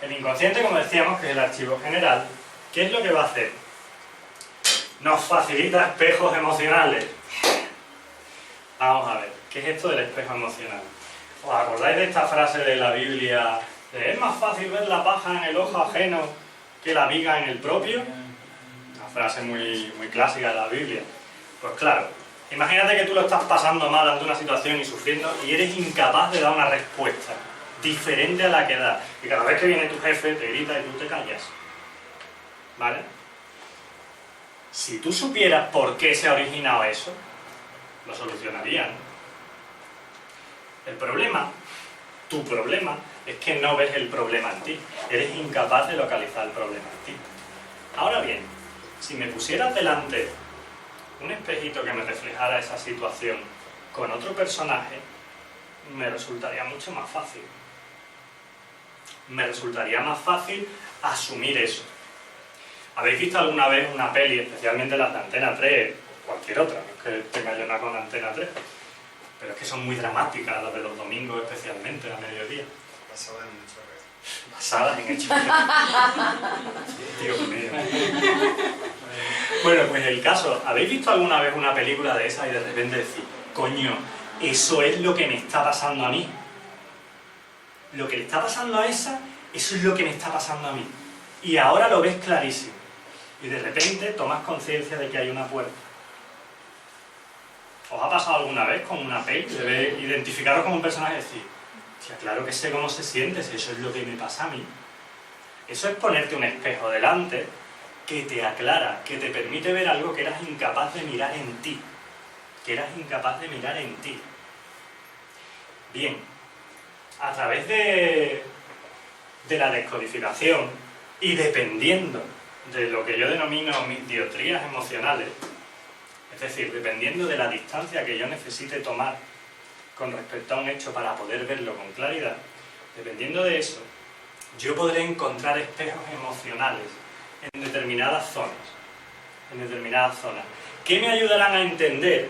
El inconsciente, como decíamos, que es el archivo general, ¿qué es lo que va a hacer? Nos facilita espejos emocionales. Vamos a ver, ¿qué es esto del espejo emocional? ¿Os acordáis de esta frase de la Biblia? De, es más fácil ver la paja en el ojo ajeno que la viga en el propio. Una frase muy clásica de la Biblia. Pues claro, imagínate que tú lo estás pasando mal ante una situación y sufriendo y eres incapaz de dar una respuesta diferente a la que das. Y cada vez que viene tu jefe te grita y tú te callas. ¿Vale? Si tú supieras por qué se ha originado eso, lo solucionarían. El problema, tu problema, es que no ves el problema en ti. Eres incapaz de localizar el problema en ti. Ahora bien, si me pusieras delante un espejito que me reflejara esa situación con otro personaje, me resultaría mucho más fácil. Me resultaría más fácil asumir eso. ¿Habéis visto alguna vez una peli, especialmente las de Antena 3, o cualquier otra, no es que tenga yo nada con Antena 3, pero es que son muy dramáticas, las de los domingos especialmente, a mediodía? Basadas en hechos reales. Basadas en hechos reales. Dios mío. Bueno, pues el caso, ¿habéis visto alguna vez una película de esa y de repente decir, coño, eso es lo que me está pasando a mí? Lo que le está pasando a esa, eso es lo que me está pasando a mí. Y ahora lo ves clarísimo. Y de repente tomas conciencia de que hay una puerta. ¿Os ha pasado alguna vez con una peli de identificaros como un personaje y decir, tía, claro que sé cómo se siente, si eso es lo que me pasa a mí? Eso es ponerte un espejo delante que te aclara, que te permite ver algo que eras incapaz de mirar en ti. Que eras incapaz de mirar en ti. Bien, a través de la descodificación y dependiendo de lo que yo denomino mis diotrías emocionales, es decir, dependiendo de la distancia que yo necesite tomar con respecto a un hecho para poder verlo con claridad, dependiendo de eso, yo podré encontrar espejos emocionales en determinadas zonas. Que me ayudarán a entender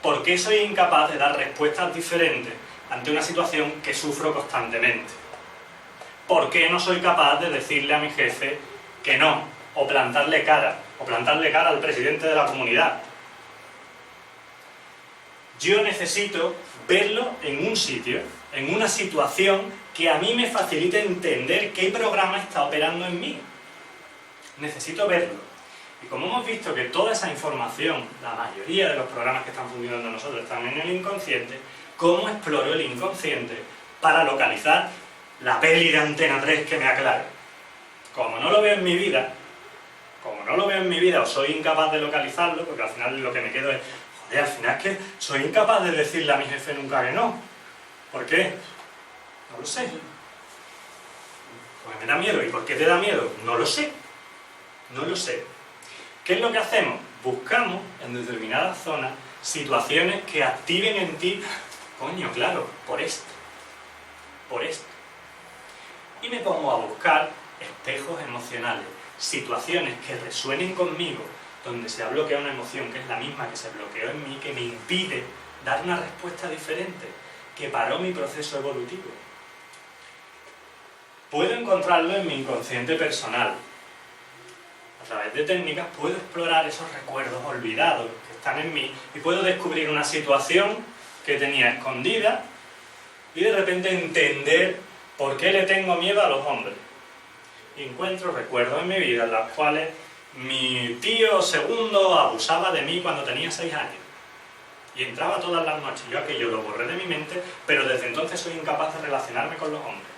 por qué soy incapaz de dar respuestas diferentes ante una situación que sufro constantemente. ¿Por qué no soy capaz de decirle a mi jefe que no? O plantarle cara al presidente de la comunidad. Yo necesito verlo en un sitio, en una situación que a mí me facilite entender qué programa está operando en mí. Necesito verlo. Y como hemos visto que toda esa información, la mayoría de los programas que están funcionando en nosotros están en el inconsciente, ¿cómo exploro el inconsciente para localizar la peli de Antena 3 que me aclare? Como no lo veo en mi vida, o soy incapaz de localizarlo, porque al final lo que me quedo es, joder, al final es que soy incapaz de decirle a mi jefe nunca que no. ¿Por qué? No lo sé. Porque me da miedo. ¿Y por qué te da miedo? No lo sé. ¿Qué es lo que hacemos? Buscamos en determinadas zonas situaciones que activen en ti, coño, claro, por esto. Y me pongo a buscar espejos emocionales, situaciones que resuenen conmigo, donde se ha bloqueado una emoción que es la misma que se bloqueó en mí, que me impide dar una respuesta diferente, que paró mi proceso evolutivo. Puedo encontrarlo en mi inconsciente personal. A través de técnicas puedo explorar esos recuerdos olvidados que están en mí y puedo descubrir una situación que tenía escondida y de repente entender por qué le tengo miedo a los hombres. Y encuentro recuerdos en mi vida en los cuales mi tío segundo abusaba de mí cuando tenía 6 años. Y entraba todas las noches. Yo aquello lo borré de mi mente, pero desde entonces soy incapaz de relacionarme con los hombres.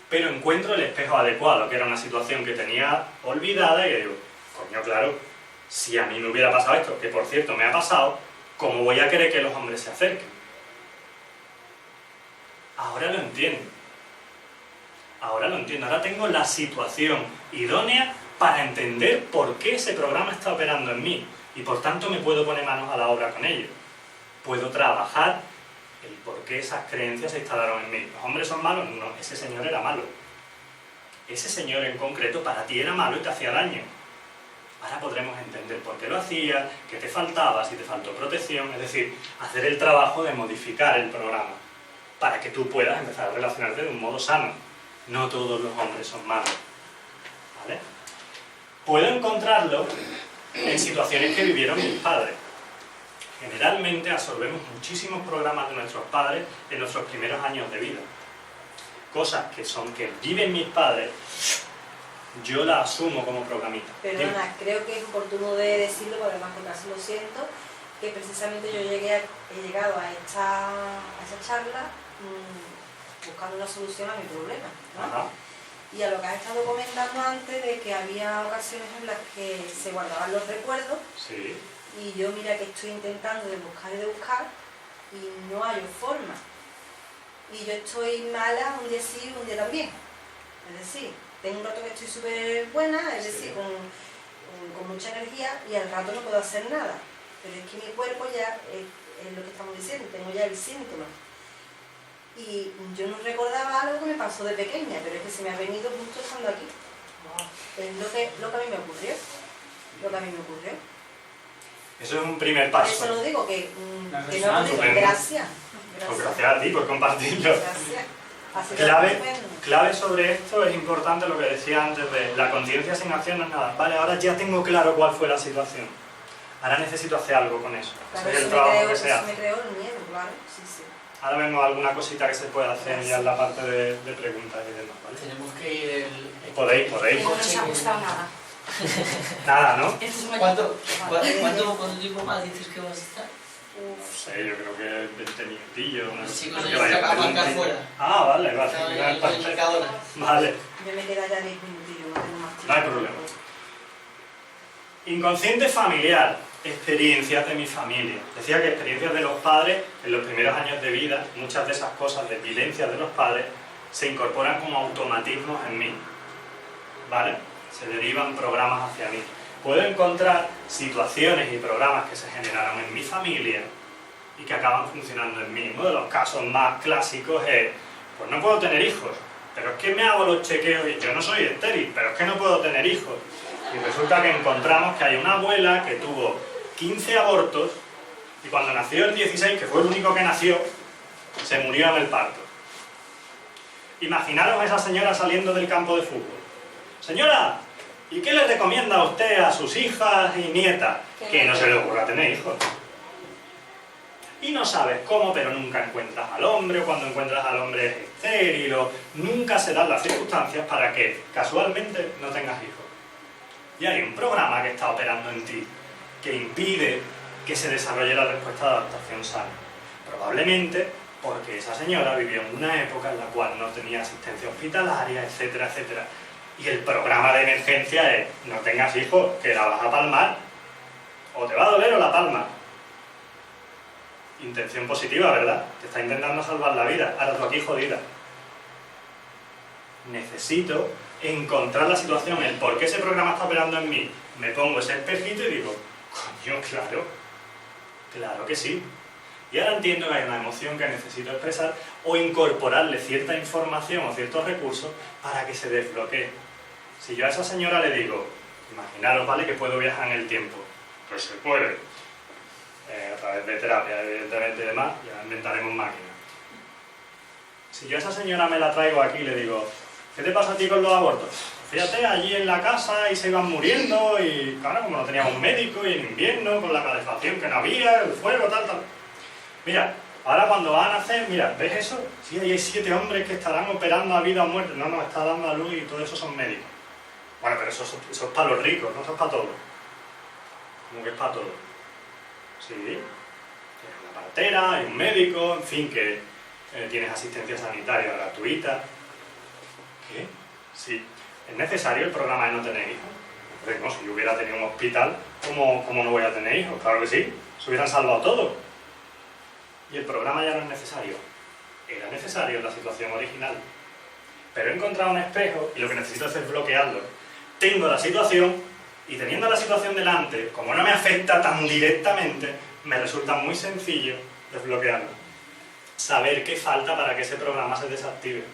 Pero encuentro el espejo adecuado, que era una situación que tenía olvidada, y digo, coño, claro, si a mí me hubiera pasado esto, que por cierto me ha pasado, ¿cómo voy a querer que los hombres se acerquen? Ahora lo entiendo. Ahora tengo la situación idónea para entender por qué ese programa está operando en mí. Y por tanto me puedo poner manos a la obra con ello. Puedo trabajar el por qué esas creencias se instalaron en mí. ¿Los hombres son malos? No, ese señor era malo. Ese señor en concreto para ti era malo y te hacía daño. Ahora podremos entender por qué lo hacías, qué te faltaba, si te faltó protección, es decir, hacer el trabajo de modificar el programa para que tú puedas empezar a relacionarte de un modo sano. No todos los hombres son malos, ¿vale? Puedo encontrarlo en situaciones que vivieron mis padres. Generalmente absorbemos muchísimos programas de nuestros padres en nuestros primeros años de vida. Cosas que viven mis padres, yo las asumo como programita. Perdona, creo que es oportuno de decirlo, porque además porque así lo siento, que precisamente yo he llegado a esa charla buscando una solución a mi problema, ¿no? Ajá. Y a lo que has estado comentando antes de que había ocasiones en las que se guardaban los recuerdos, Sí. y yo mira que estoy intentando de buscar y no hay forma. Y yo estoy mala un día sí, un día también. Es decir, tengo un rato que estoy súper buena, es decir, con mucha energía, y al rato no puedo hacer nada. Pero es que mi cuerpo ya es lo que estamos diciendo, tengo ya el síntoma. Y yo no recordaba algo que me pasó de pequeña, pero es que se me ha venido justo estando aquí. Es lo que a mí me ocurrió. Eso es un primer Por paso. eso lo digo, que La no, resonancia. gracias. Pues gracias a ti por compartirlo. Gracias. Así que estupendo. Clave sobre esto es importante lo que decía antes de la conciencia sin acción no es nada. Vale, ahora ya tengo claro cuál fue la situación. Ahora necesito hacer algo con eso. Claro, Ese es el eso trabajo que se me hace. creó el miedo, claro, sí, sí. Ahora vemos alguna cosita que se puede hacer ya en la parte de preguntas y demás, ¿vale? Tenemos que ir Podéis. No nos ha gustado nada. Nada, ¿no? Esto es muy ¿Cuánto tiempo más dices que vas a estar? No sé, yo creo que 20 minutillos. ¿no? Sí, No pues que yo vaya voy a perder un marcar tiempo. fuera. Ah, vale. En el Mercadona. Vale. Yo me queda ya 10 minutillos, no tengo más tiempo. No hay problema. Inconsciente familiar, experiencias de mi familia. Decía que experiencias de los padres en los primeros años de vida, muchas de esas cosas de vivencias de los padres se incorporan como automatismos en mí, ¿vale? Se derivan programas hacia mí. Puedo encontrar situaciones y programas que se generaron en mi familia y que acaban funcionando en mí. Uno de los casos más clásicos es, pues no puedo tener hijos, pero es que me hago los chequeos y yo no soy estéril, pero es que no puedo tener hijos. Y resulta que encontramos que hay una abuela que tuvo 15 abortos y cuando nació el 16, que fue el único que nació, se murió en el parto. Imaginaros a esa señora saliendo del campo de fútbol. Señora, ¿y qué le recomienda a usted a sus hijas y nietas? Que no se le ocurra tener hijos. Y no sabes cómo, pero nunca encuentras al hombre, o cuando encuentras al hombre es estéril, o nunca se dan las circunstancias para que casualmente no tengas hijos. Y hay un programa que está operando en ti que impide que se desarrolle la respuesta de adaptación sana. Probablemente porque esa señora vivió en una época en la cual no tenía asistencia hospitalaria, etcétera, etcétera. Y el programa de emergencia es, no tengas hijos, que la vas a palmar, o te va a doler o la palma. Intención positiva, ¿verdad? Te está intentando salvar la vida, ahora tú aquí jodida. Necesito encontrar la situación, el por qué ese programa está operando en mí. Me pongo ese espejito y digo, coño, claro que sí. Y ahora entiendo que hay una emoción que necesito expresar o incorporarle cierta información o ciertos recursos para que se desbloquee. Si yo a esa señora le digo, imaginaros, ¿vale?, que puedo viajar en el tiempo. Pues se puede. A través de terapia, evidentemente, y demás, ya inventaremos máquinas. Si yo a esa señora me la traigo aquí y le digo, ¿qué te pasa a ti con los abortos? Fíjate, allí en la casa y se iban muriendo y, claro, como no teníamos médico y en invierno, con la calefacción que no había, el fuego, tal. Mira, ahora cuando van a nacer, mira, ¿ves eso? Sí, ahí hay 7 hombres que estarán operando a vida o muerte. No, nos está dando a luz y todo eso son médicos. Bueno, pero eso es para los ricos, no eso es para todos. ¿Cómo que es para todos? Sí, tienes una partera, hay un médico, en fin, que tienes asistencia sanitaria gratuita. ¿Qué? Sí. ¿Es necesario el programa de no tener hijos? Pues no, si yo hubiera tenido un hospital, ¿cómo no voy a tener hijos? Claro que sí, se hubieran salvado todos. Y el programa ya no es necesario. Era necesario en la situación original. Pero he encontrado un espejo y lo que necesito es desbloquearlo. Tengo la situación y teniendo la situación delante, como no me afecta tan directamente, me resulta muy sencillo desbloquearlo. Saber qué falta para que ese programa se desactive.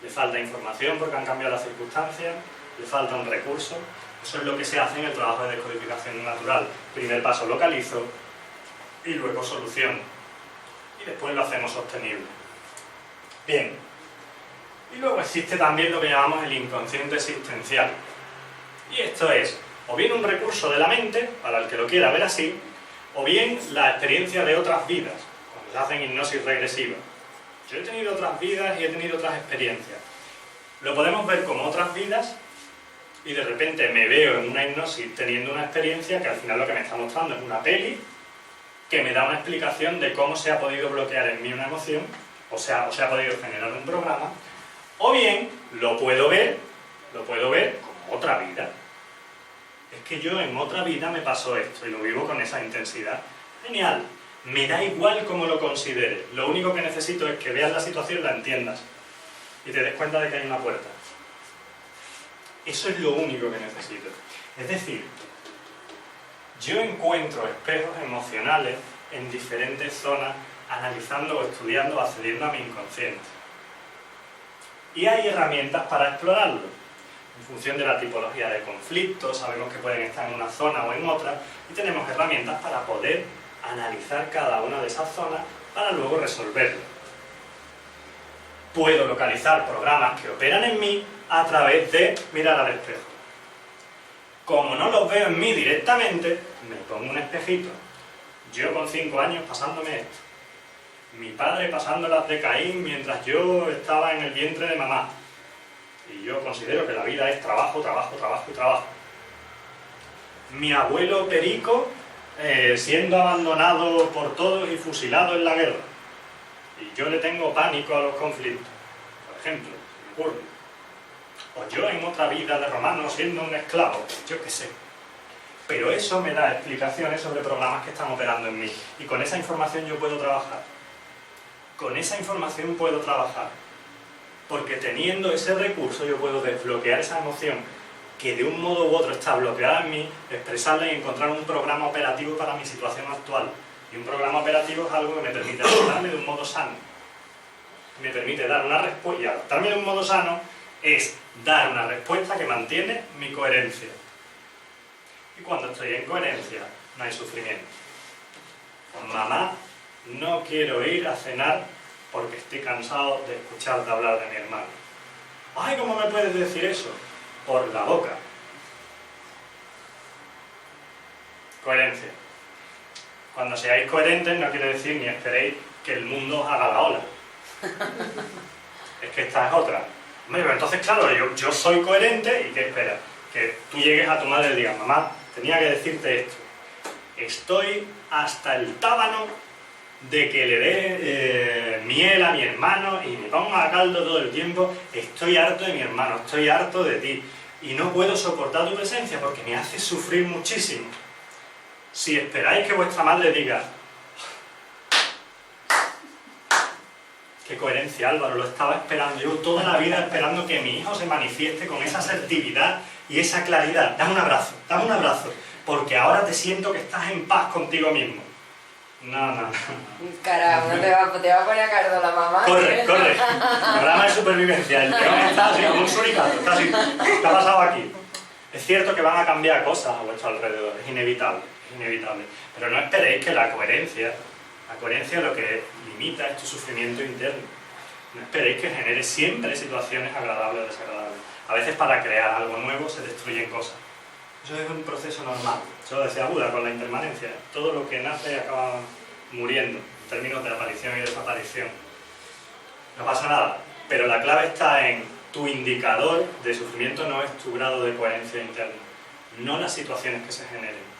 Le falta información porque han cambiado las circunstancias, le falta un recurso, Eso es lo que se hace en el trabajo de descodificación natural. Primer paso localizo y luego soluciono. Y después lo hacemos sostenible. Bien. Y luego existe también lo que llamamos el inconsciente existencial. Y esto es, o bien un recurso de la mente, para el que lo quiera ver así, o bien la experiencia de otras vidas, cuando se hacen hipnosis regresiva. Yo he tenido otras vidas y he tenido otras experiencias. Lo podemos ver como otras vidas y de repente me veo en una hipnosis teniendo una experiencia que al final lo que me está mostrando es una peli que me da una explicación de cómo se ha podido bloquear en mí una emoción, o se ha podido generar un programa, o bien lo puedo ver como otra vida. Es que yo en otra vida me pasó esto y lo vivo con esa intensidad. Genial, me da igual cómo lo consideres, lo único que necesito es que veas la situación y la entiendas y te des cuenta de que hay una puerta. Eso es lo único que necesito. Es decir, yo encuentro espejos emocionales en diferentes zonas, analizando o estudiando o accediendo a mi inconsciente. Y hay herramientas para explorarlo. En función de la tipología de conflictos, sabemos que pueden estar en una zona o en otra, y tenemos herramientas para poder analizar cada una de esas zonas para luego resolverlo. Puedo localizar programas que operan en mí a través de mirar al espejo. Como no los veo en mí directamente, me pongo un espejito. Yo con 5 años pasándome esto. Mi padre pasando las de Caín mientras yo estaba en el vientre de mamá. Y yo considero que la vida es trabajo, trabajo, trabajo y trabajo. Mi abuelo Perico siendo abandonado por todos y fusilado en la guerra. Y yo le tengo pánico a los conflictos. Por ejemplo, me ocurre. O yo en otra vida de romano siendo un esclavo, yo qué sé. Pero eso me da explicaciones sobre programas que están operando en mí. Y con esa información yo puedo trabajar. Con esa información puedo trabajar. Porque teniendo ese recurso yo puedo desbloquear esa emoción que de un modo u otro está bloqueada en mí, expresarla y encontrar un programa operativo para mi situación actual. Y un programa operativo es algo que me permite adaptarme de un modo sano. Me permite dar una respuesta, y adaptarme de un modo sano es dar una respuesta que mantiene mi coherencia. Y cuando estoy en coherencia, no hay sufrimiento. Con mamá, no quiero ir a cenar porque estoy cansado de escucharte hablar de mi hermano. ¡Ay, cómo me puedes decir eso! Por la boca. Coherencia. Cuando seáis coherentes no quiere decir ni esperéis que el mundo os haga la ola. Es que esta es otra. Hombre, pero entonces claro, yo soy coherente y ¿qué esperas? Que tú llegues a tu madre y digas, mamá, tenía que decirte esto. Estoy hasta el tábano de que le dé miel a mi hermano y me ponga a caldo todo el tiempo. Estoy harto de mi hermano, estoy harto de ti. Y no puedo soportar tu presencia porque me hace sufrir muchísimo. Si esperáis que vuestra madre diga, qué coherencia, Álvaro, lo estaba esperando. Llevo toda la vida esperando que mi hijo se manifieste con esa asertividad y esa claridad. Dame un abrazo, porque ahora te siento que estás en paz contigo mismo. No. Carajo, te va a poner a cargo la mamá. Corre. Programa de supervivencia. El león está así como un suricato. Está pasado aquí. Es cierto que van a cambiar cosas a vuestro alrededor. Es inevitable. Pero no esperéis que la coherencia lo que limita es tu sufrimiento interno. No esperéis que genere siempre situaciones agradables o desagradables. A veces para crear algo nuevo se destruyen cosas. Eso es un proceso normal. Eso lo decía Buda con la impermanencia. Todo lo que nace acaba muriendo, en términos de aparición y desaparición. No pasa nada, pero la clave está en tu indicador de sufrimiento no es tu grado de coherencia interna, no las situaciones que se generen.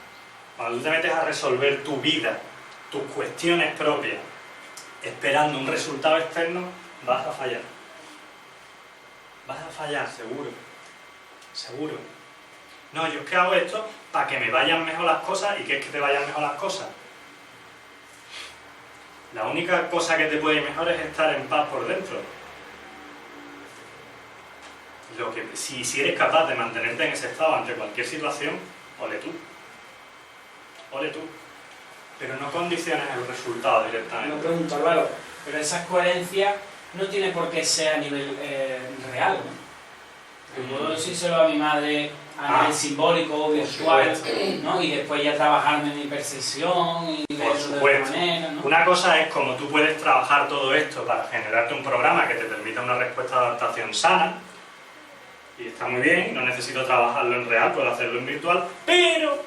Cuando tú te metes a resolver tu vida, tus cuestiones propias, esperando un resultado externo, vas a fallar. Vas a fallar, seguro. No, yo es que hago esto para que me vayan mejor las cosas. ¿Y qué es que te vayan mejor las cosas? La única cosa que te puede ir mejor es estar en paz por dentro. Si eres capaz de mantenerte en ese estado ante cualquier situación, ole tú. Pero no condiciones el resultado directamente. Me pregunto, Álvaro, pero esa coherencia no tiene por qué ser a nivel real, ¿no? Yo puedo decírselo a mi madre a nivel simbólico, virtual, ¿no? Y después ya trabajarme en mi percepción y Por verlo de supuesto. otra manera, ¿no? Una cosa es cómo tú puedes trabajar todo esto para generarte un programa que te permita una respuesta de adaptación sana, y está muy bien, no necesito trabajarlo en real, puedo hacerlo en virtual, pero,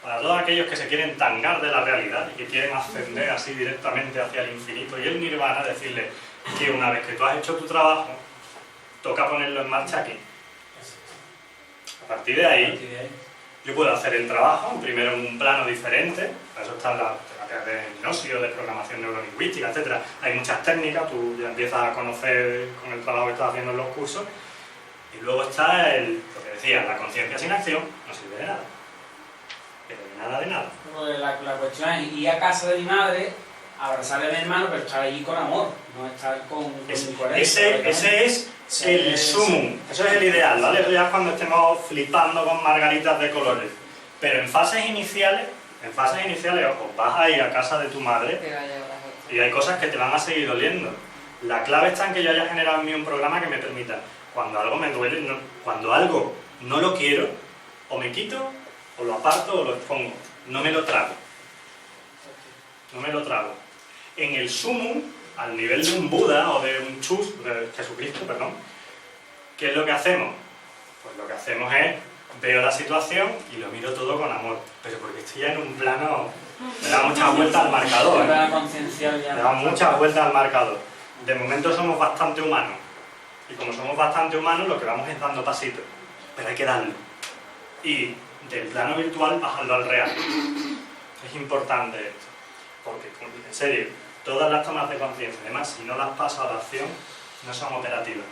para todos aquellos que se quieren tangar de la realidad y que quieren ascender así directamente hacia el infinito y el nirvana, decirle que una vez que tú has hecho tu trabajo, toca ponerlo en marcha aquí. A partir de ahí, yo puedo hacer el trabajo, primero en un plano diferente, para eso están las terapias de hipnosis o de programación neurolingüística, etc. Hay muchas técnicas, tú ya empiezas a conocer con el trabajo que estás haciendo en los cursos, y luego está lo que decía, la conciencia sin acción no sirve de nada. Pero de nada, de nada. Pues la cuestión es ir a casa de mi madre, abrazarle a mi hermano, pero estar allí con amor, no estar con mi coherencia. Ese es el sumum, eso es el ideal, ¿vale? Eso ya es cuando estemos flipando con margaritas de colores. Pero en fases iniciales os vas a ir a casa de tu madre y hay cosas que te van a seguir doliendo. La clave está en que yo haya generado en mí un programa que me permita, cuando algo me duele, cuando algo no lo quiero, o me quito, o lo aparto, o lo expongo. No me lo trago. No me lo trago. En el sumum, al nivel de un Buda o de un Chus, de Jesucristo, perdón, ¿qué es lo que hacemos? Pues lo que hacemos es, veo la situación y lo miro todo con amor, pero porque estoy ya en un plano, me da muchas vueltas al marcador, La conciencial ya. me da muchas vueltas al marcador. De momento somos bastante humanos, y como somos bastante humanos, lo que vamos es dando pasitos, pero hay que darlo. Y del plano virtual bajarlo al real. Es importante esto, porque en serio, todas las tomas de conciencia, además, si no las paso a la acción, no son operativas.